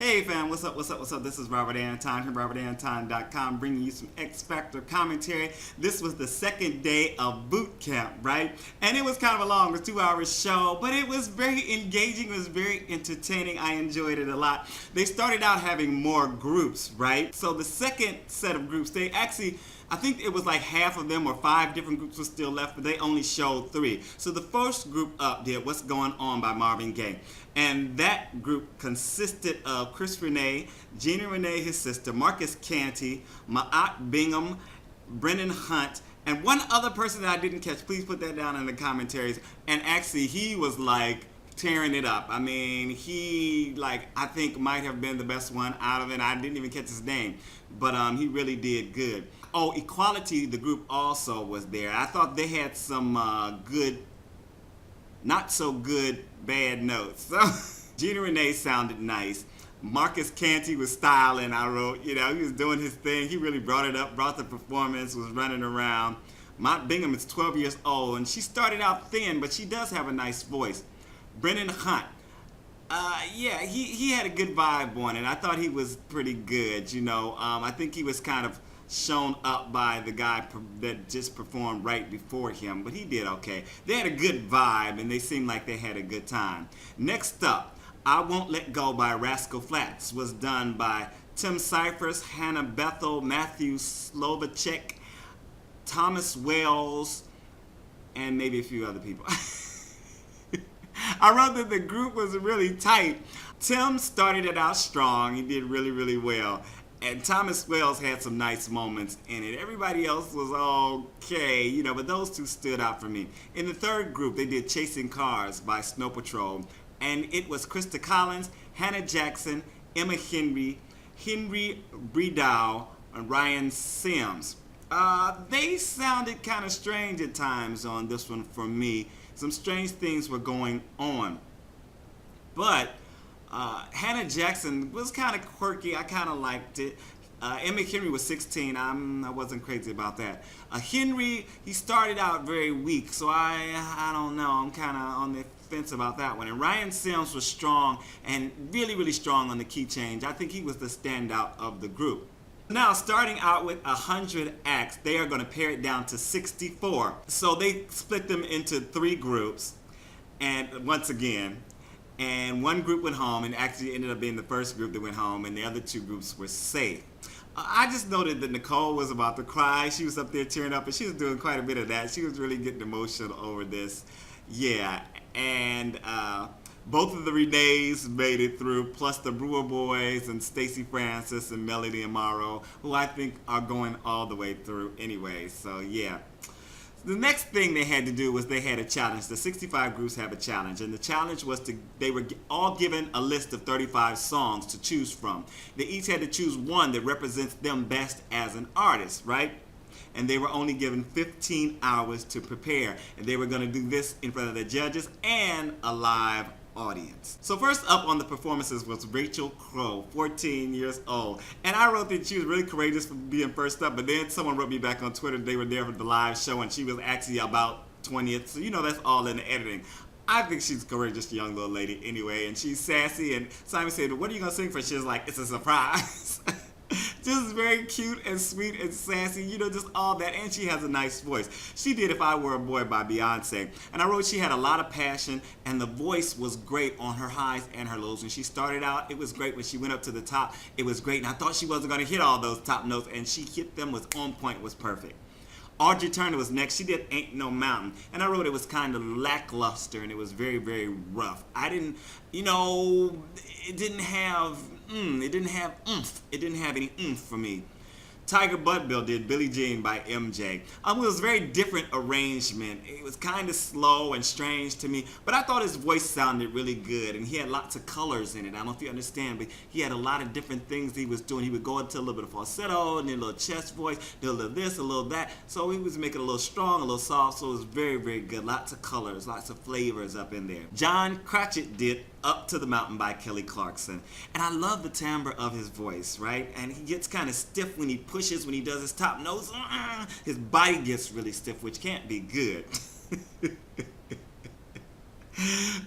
Hey fam, what's up? This is Robert Anton from robertanton.com bringing you some XFactor commentary. This was the second day of boot camp, right? And it was kind of a long, 2-hour show, but it was very engaging, it was very entertaining. I enjoyed it a lot. They started out having more groups, right? So the second set of groups, they actually, I think it was like half of them or 5 different groups were still left, but they only showed 3. So the first group up did What's Going On by Marvin Gaye. And that group consisted of Christa Rene, Gina Rene, his sister, Marcus Canty, Bimgham, Brennin Hunt, and one other person that I didn't catch. Please put that down in the commentaries. And actually, he was like tearing it up. I mean, he I think might have been the best one out of it. I didn't even catch his name, but he really did good. Oh, Equality, the group also was there. I thought they had some good, not so good, bad notes. So Gina Rene sounded nice. Marcus Canty was styling, I wrote. You know, he was doing his thing. He really brought it up, brought the performance, was running around. Bimgham is 12 years old, and she started out thin, but she does have a nice voice. Brennin Hunt. Yeah, he had a good vibe on it. I thought he was pretty good, you know. I think he was kind of shown up by the guy that just performed right before him, but he did okay. They had a good vibe, and they seemed like they had a good time. Next up, I Won't Let Go by Rascal Flatts was done by Cifers, Bethel, Mathew Slovacek, Thomas Wells, and maybe a few other people. I wrote that the group was really tight. Tim started it out strong. He did really, really well. And Thomas Wells had some nice moments in it. Everybody else was okay, you know, but those two stood out for me. In the third group, they did Chasing Cars by Snow Patrol. And it was Christa Collins, Hannah Jackson, Emma Henri Bredouw, and Ryan Siameze. They sounded kind of strange at times on this one for me. Some strange things were going on. But Hannah Jackson was kind of quirky. I kind of liked it. Emma Henri was 16. I wasn't crazy about that. Henri, he started out very weak, so I don't know. I'm kind of on the fence about that one. And Ryan Siameze was strong and really, really strong on the key change. I think he was the standout of the group. Now, starting out with 100 acts, they are going to pare it down to 64. So they split them into 3 groups, and once again, and one group went home, and actually ended up being the first group that went home, and the other 2 groups were safe. I just noted that Nicole was about to cry. She was up there tearing up, and she was doing quite a bit of that. She was really getting emotional over this. Yeah, and both of the Renees made it through, plus the Brewer Boys and Stacy Francis and Melody Amaro, who I think are going all the way through anyway. So yeah. The next thing they had to do was they had a challenge. The 65 groups have a challenge, and the challenge was they were all given a list of 35 songs to choose from. They each had to choose one that represents them best as an artist, right? And they were only given 15 hours to prepare, and they were going to do this in front of the judges and a live audience. So first up on the performances was Rachel Crowe, 14 years old. And I wrote that she was really courageous for being first up, but then someone wrote me back on Twitter, they were there for the live show, and she was actually about 20th, so you know that's all in the editing. I think she's a courageous young little lady anyway, and she's sassy, and Simon said, what are you going to sing for? She was like, it's a surprise. Just very cute and sweet and sassy, you know, just all that. And she has a nice voice. She did If I Were a Boy by Beyonce. And I wrote she had a lot of passion, and the voice was great on her highs and her lows. When she started out, it was great. When she went up to the top, it was great. And I thought she wasn't going to hit all those top notes, and she hit them, was on point, was perfect. Audrey Turner was next. She did Ain't No Mountain. And I wrote it was kind of lackluster, and it was very, very rough. I didn't, you know, it didn't have oomph. It didn't have any oomph for me. Budbill did Billie Jean by MJ. It was a very different arrangement. It was kind of slow and strange to me, but I thought his voice sounded really good, and he had lots of colors in it. I don't know if you understand, but he had a lot of different things he was doing. He would go into a little bit of falsetto, and then a little chest voice, do a little this, a little that. So he was making it a little strong, a little soft, so it was very, very good. Lots of colors, lots of flavors up in there. Krajcik did Up to the Mountain by Kelly Clarkson. And I love the timbre of his voice, right? And he gets kind of stiff when he pushes, when he does his top notes. His body gets really stiff, which can't be good.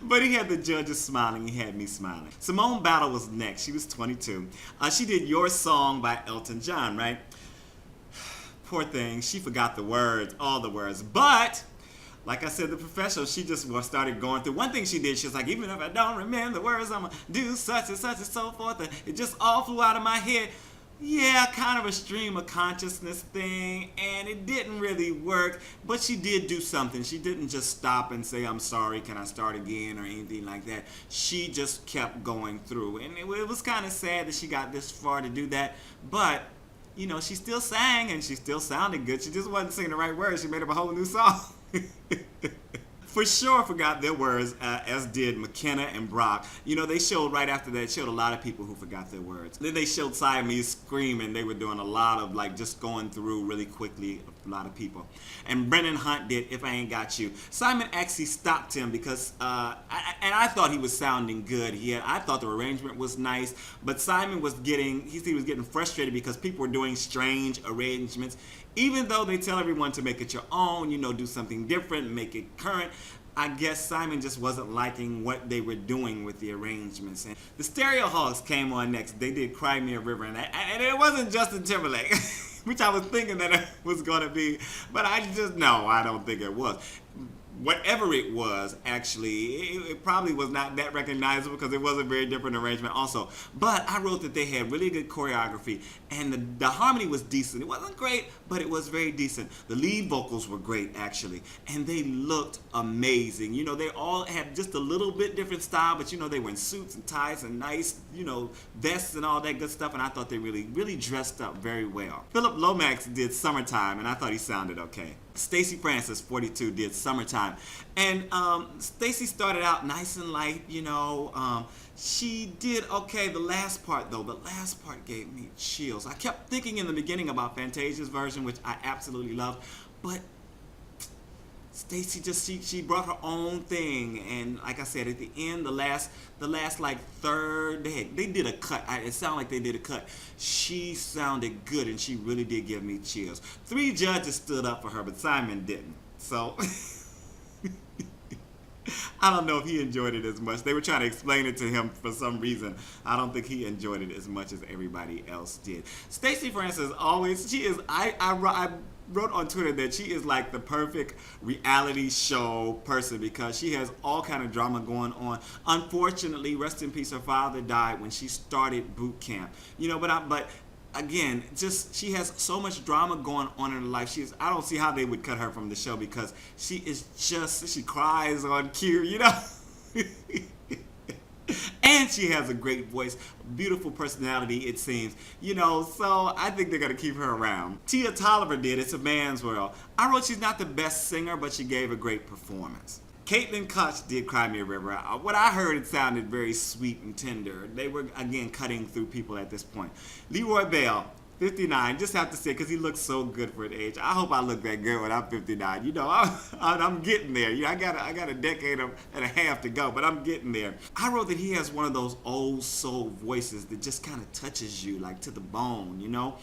But he had the judges smiling. He had me smiling. Simone Battle was next. She was 22. She did Your Song by Elton John, right? Poor thing. She forgot the words, all the words. But, like I said, the professional, she just started going through. One thing she did, she was like, even if I don't remember the words, I'm going to do such and such and so forth. And it just all flew out of my head. Yeah, kind of a stream of consciousness thing, and it didn't really work, but she did do something. She didn't just stop and say, I'm sorry, can I start again, or anything like that. She just kept going through, and it was kind of sad that she got this far to do that, but, you know, she still sang, and she still sounded good. She just wasn't singing the right words. She made up a whole new song. For sure forgot their words, as did McKenna and Brock. You know, they showed right after that, showed a lot of people who forgot their words. Then they showed Siameze screaming. They were doing a lot of, like, just going through really quickly, a lot of people. And Brennin Hunt did If I Ain't Got You. Simon actually stopped him because, I thought he was sounding good. I thought the arrangement was nice, but Simon was getting frustrated because people were doing strange arrangements. Even though they tell everyone to make it your own, you know, do something different, make it current, I guess Simon just wasn't liking what they were doing with the arrangements. And the Stereo Hogzz came on next. They did Cry Me a River, and it wasn't Justin Timberlake, which I was thinking that it was going to be, but I don't think it was. Whatever it was, actually, it probably was not that recognizable because it was a very different arrangement also. But I wrote that they had really good choreography, and the harmony was decent. It wasn't great, but it was very decent. The lead vocals were great, actually, and they looked amazing. You know, they all had just a little bit different style, but, you know, they were in suits and ties and nice, you know, vests and all that good stuff, and I thought they really, really dressed up very well. Philip Lomax did Summertime, and I thought he sounded okay. Stacy Francis, 42, did Summertime. And Stacy started out nice and light, you know. She did okay. The last part gave me chills. I kept thinking in the beginning about Fantasia's version, which I absolutely loved, but Stacy just, she brought her own thing, and like I said, at the end, the last like third, they did a cut. It sounded like they did a cut. She sounded good, and she really did give me chills. 3 judges stood up for her, but Simon didn't. So I don't know if he enjoyed it as much. They were trying to explain it to him for some reason. I don't think he enjoyed it as much as everybody else did. Stacy Francis I wrote on Twitter that she is like the perfect reality show person because she has all kind of drama going on. Unfortunately, rest in peace, her father died when she started boot camp. You know, but again, just she has so much drama going on in her life. I don't see how they would cut her from the show because she cries on cue, you know. And she has a great voice, beautiful personality, it seems. You know, so I think they're going to keep her around. Tia Tolliver did It's a Man's World. I wrote she's not the best singer, but she gave a great performance. Caitlin Koch did Cry Me a River. What I heard, it sounded very sweet and tender. They were, again, cutting through people at this point. Leroy Bell, 59, just have to say, because he looks so good for his age. I hope I look that good when I'm 59. You know, I'm getting there. You know, I got a decade and a half to go, but I'm getting there. I wrote that he has one of those old soul voices that just kind of touches you, like to the bone, you know?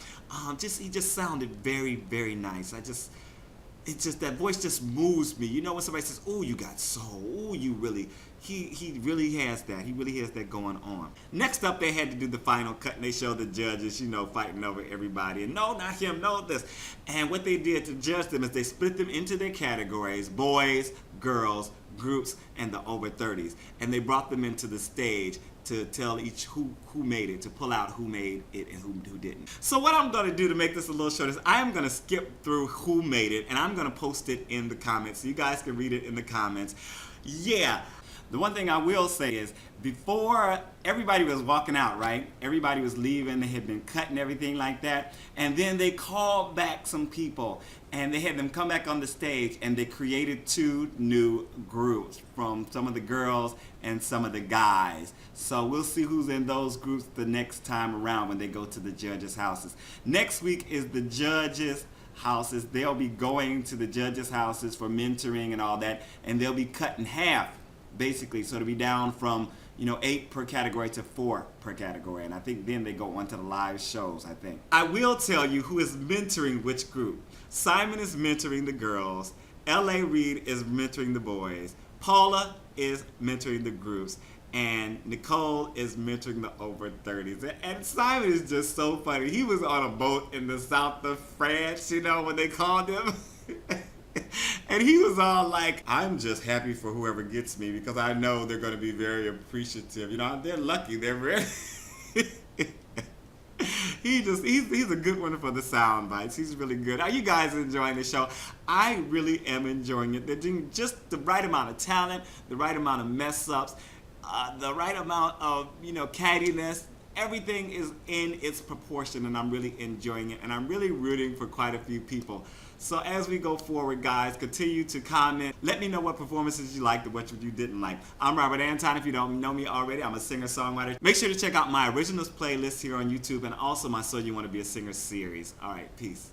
He just sounded very, very nice. That voice just moves me. You know when somebody says, "Oh, you got soul. Oh, you really." He really has that. He really has that going on. Next up, they had to do the final cut, and they showed the judges, you know, fighting over everybody. And no, not him, no, this. And what they did to judge them is they split them into their categories: boys, girls, groups, and the over 30s. And they brought them into the stage to tell each who made it, to pull out who made it and who didn't. So what I'm going to do to make this a little short is I am going to skip through who made it, and I'm going to post it in the comments so you guys can read it in the comments. Yeah. The one thing I will say is, before everybody was walking out, right? Everybody was leaving, they had been cut and everything like that. And then they called back some people and they had them come back on the stage and they created 2 new groups from some of the girls and some of the guys. So we'll see who's in those groups the next time around when they go to the judges' houses. Next week is the judges' houses. They'll be going to the judges' houses for mentoring and all that, and they'll be cut in half. Basically, so it'll be down from, 8 per category to 4 per category, and I think then they go on to the live shows, I think. I will tell you who is mentoring which group. Simon is mentoring the girls, L.A. Reid is mentoring the boys, Paula is mentoring the groups, and Nicole is mentoring the over 30s. And Simon is just so funny. He was on a boat in the south of France, you know, when they called him. And he was all like, I'm just happy for whoever gets me because I know they're going to be very appreciative. You know, they're lucky. They're very... He's a good one for the sound bites. He's really good. Are you guys enjoying the show? I really am enjoying it. They're doing just the right amount of talent, the right amount of mess ups, the right amount of, you know, cattiness. Everything is in its proportion, and I'm really enjoying it, and I'm really rooting for quite a few people. So as we go forward, guys, continue to comment. Let me know what performances you liked and what you didn't like. I'm Robert Anton. If you don't know me already, I'm a singer-songwriter. Make sure to check out my originals playlist here on YouTube and also my So You Want to Be a Singer series. All right, peace.